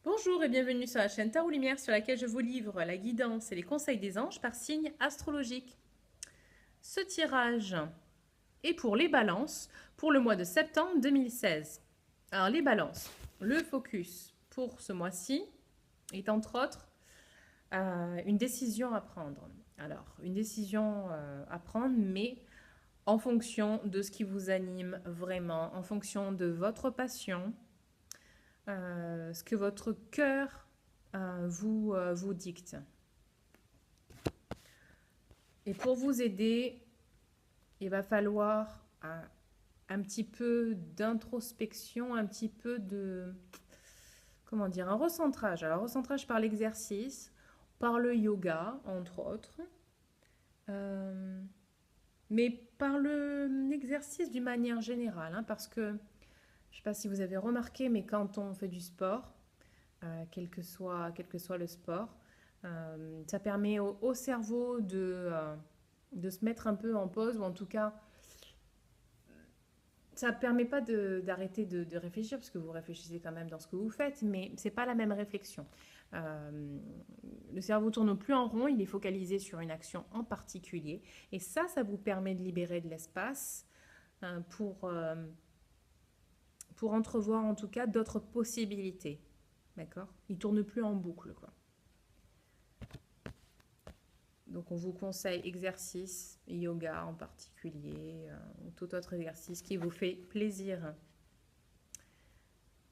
Bonjour et bienvenue sur la chaîne Tarot Lumière sur laquelle je vous livre la guidance et les conseils des anges par signe astrologique. Ce tirage est pour les balances pour le mois de septembre 2016. Alors les balances, le focus pour ce mois-ci est entre autres une décision à prendre. Alors une décision à prendre mais en fonction de ce qui vous anime vraiment, en fonction de votre passion, ce que votre cœur vous dicte. Et pour vous aider, il va falloir un petit peu d'introspection, un petit peu de, comment dire, un recentrage. Alors, recentrage par l'exercice, par le yoga, entre autres, mais par l'exercice d'une manière générale, hein, parce que, je ne sais pas si vous avez remarqué, mais quand on fait du sport, quel que soit le sport, ça permet au cerveau de se mettre un peu en pause, ou en tout cas, ça ne permet pas d'arrêter de réfléchir, parce que vous réfléchissez quand même dans ce que vous faites, mais ce n'est pas la même réflexion. Le cerveau tourne plus en rond, il est focalisé sur une action en particulier, et ça vous permet de libérer de l'espace pour entrevoir en tout cas d'autres possibilités. D'accord. Il tourne plus en boucle, quoi. Donc on vous conseille exercice, yoga en particulier, ou tout autre exercice qui vous fait plaisir.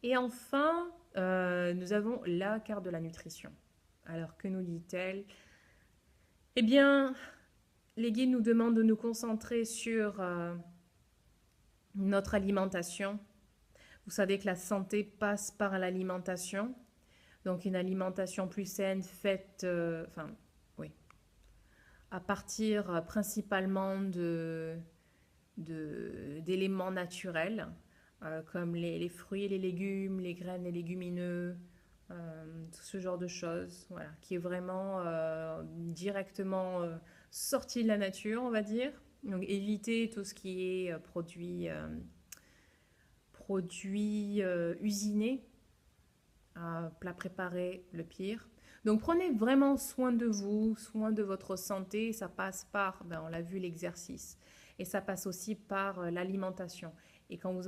Et enfin, nous avons la carte de la nutrition. Alors que nous dit-elle? Eh bien, les guides nous demandent de nous concentrer sur notre alimentation. Vous savez que la santé passe par l'alimentation. Donc une alimentation plus saine, faite, oui, à partir principalement d'éléments naturels, comme les fruits et les légumes, les graines et légumineux, tout ce genre de choses, voilà, qui est vraiment directement sorti de la nature, on va dire. Donc éviter tout ce qui est produits usinés, plat préparé, le pire. Donc prenez vraiment soin de vous, soin de votre santé. Ça passe par, on l'a vu, l'exercice. Et ça passe aussi par l'alimentation. Et quand vous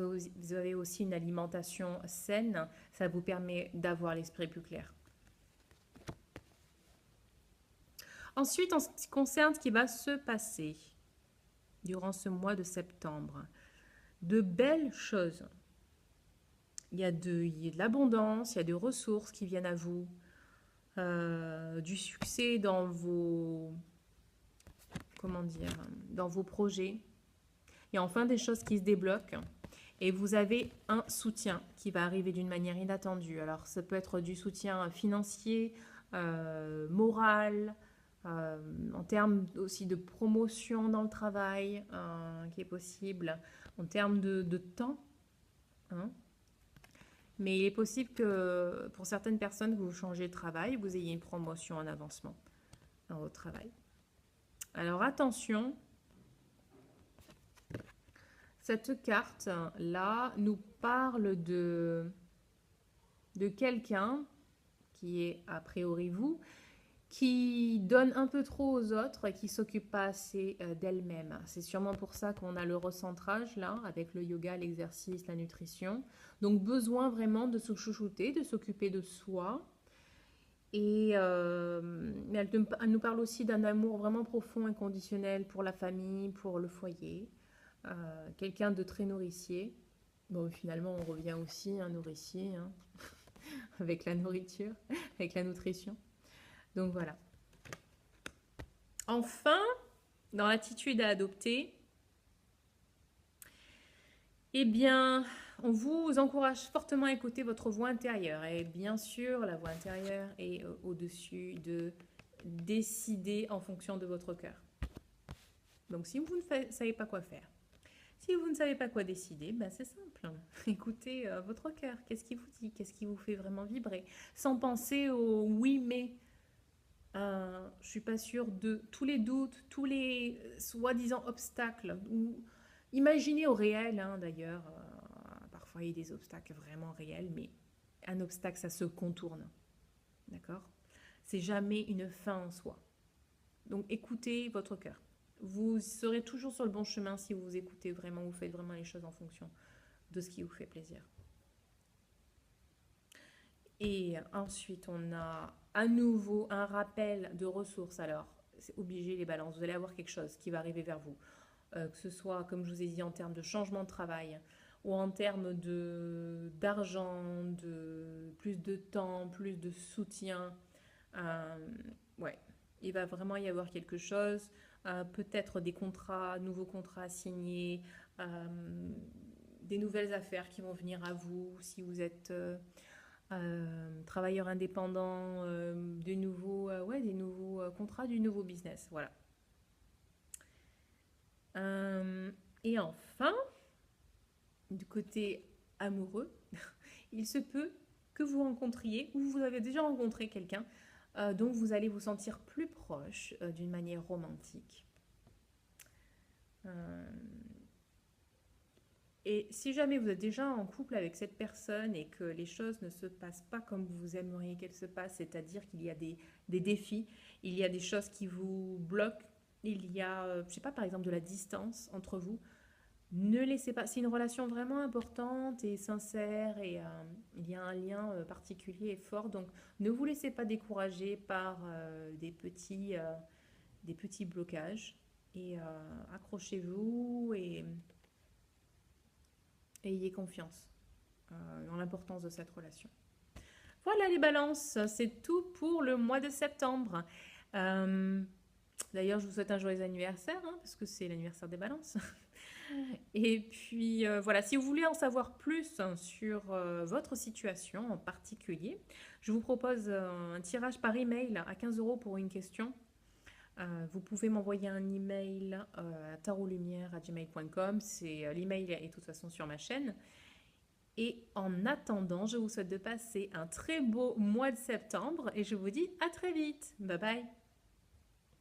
avez aussi une alimentation saine, ça vous permet d'avoir l'esprit plus clair. Ensuite, en ce qui concerne ce qui va se passer durant ce mois de septembre, de belles choses. Il y a de l'abondance, il y a des ressources qui viennent à vous, du succès dans dans vos projets. Il y a enfin des choses qui se débloquent et vous avez un soutien qui va arriver d'une manière inattendue. Alors ça peut être du soutien financier, moral, en termes aussi de promotion dans le travail qui est possible, en termes de temps, hein. Mais il est possible que pour certaines personnes, vous changez de travail, vous ayez une promotion en avancement dans votre travail. Alors attention, cette carte-là nous parle de quelqu'un qui est a priori vous, qui donne un peu trop aux autres et qui s'occupe pas assez d'elle-même. C'est sûrement pour ça qu'on a le recentrage là, avec le yoga, l'exercice, la nutrition. Donc besoin vraiment de se chouchouter, de s'occuper de soi. Et elle nous parle aussi d'un amour vraiment profond et conditionnel pour la famille, pour le foyer. Quelqu'un de très nourricier. Bon, finalement, on revient aussi à un nourricier, hein, avec la nourriture, avec la nutrition. Donc voilà. Enfin, dans l'attitude à adopter, eh bien, on vous encourage fortement à écouter votre voix intérieure. Et bien sûr, la voix intérieure est au-dessus de décider en fonction de votre cœur. Donc si vous ne savez pas quoi faire, si vous ne savez pas quoi décider, ben c'est simple. Écoutez votre cœur. Qu'est-ce qui vous dit? Qu'est-ce qui vous fait vraiment vibrer? Sans penser au oui, mais je suis pas sûre de tous les doutes, tous les soi-disant obstacles. Ou imaginez au réel, hein, d'ailleurs. Parfois, il y a des obstacles vraiment réels, mais un obstacle, ça se contourne. D'accord? C'est jamais une fin en soi. Donc écoutez votre cœur. Vous serez toujours sur le bon chemin si vous écoutez vraiment, vous faites vraiment les choses en fonction de ce qui vous fait plaisir. Et ensuite, on a à nouveau un rappel de ressources. Alors, c'est obligé les balances. Vous allez avoir quelque chose qui va arriver vers vous. Que ce soit, comme je vous ai dit, en termes de changement de travail ou en termes d'argent, de plus de temps, plus de soutien. Ouais, il va vraiment y avoir quelque chose. Peut-être des contrats, nouveaux contrats signés, des nouvelles affaires qui vont venir à vous si vous êtes travailleur indépendant, des nouveaux contrats, du nouveau business. Voilà. Et enfin, du côté amoureux, il se peut que vous rencontriez ou vous avez déjà rencontré quelqu'un dont vous allez vous sentir plus proche d'une manière romantique. Et si jamais vous êtes déjà en couple avec cette personne et que les choses ne se passent pas comme vous aimeriez qu'elles se passent, c'est-à-dire qu'il y a des défis, il y a des choses qui vous bloquent, il y a, je sais pas, par exemple de la distance entre vous, ne laissez pas, c'est une relation vraiment importante et sincère et il y a un lien particulier et fort, donc ne vous laissez pas décourager par des petits blocages et accrochez-vous et ayez confiance dans l'importance de cette relation. Voilà les balances, c'est tout pour le mois de septembre. D'ailleurs, je vous souhaite un joyeux anniversaire, hein, parce que c'est l'anniversaire des balances. Et puis voilà, si vous voulez en savoir plus sur votre situation en particulier, je vous propose un tirage par email à 15 € pour une question. Vous pouvez m'envoyer un email à tarotlumière@gmail.com. L'email est de toute façon sur ma chaîne. Et en attendant, je vous souhaite de passer un très beau mois de septembre et je vous dis à très vite. Bye bye.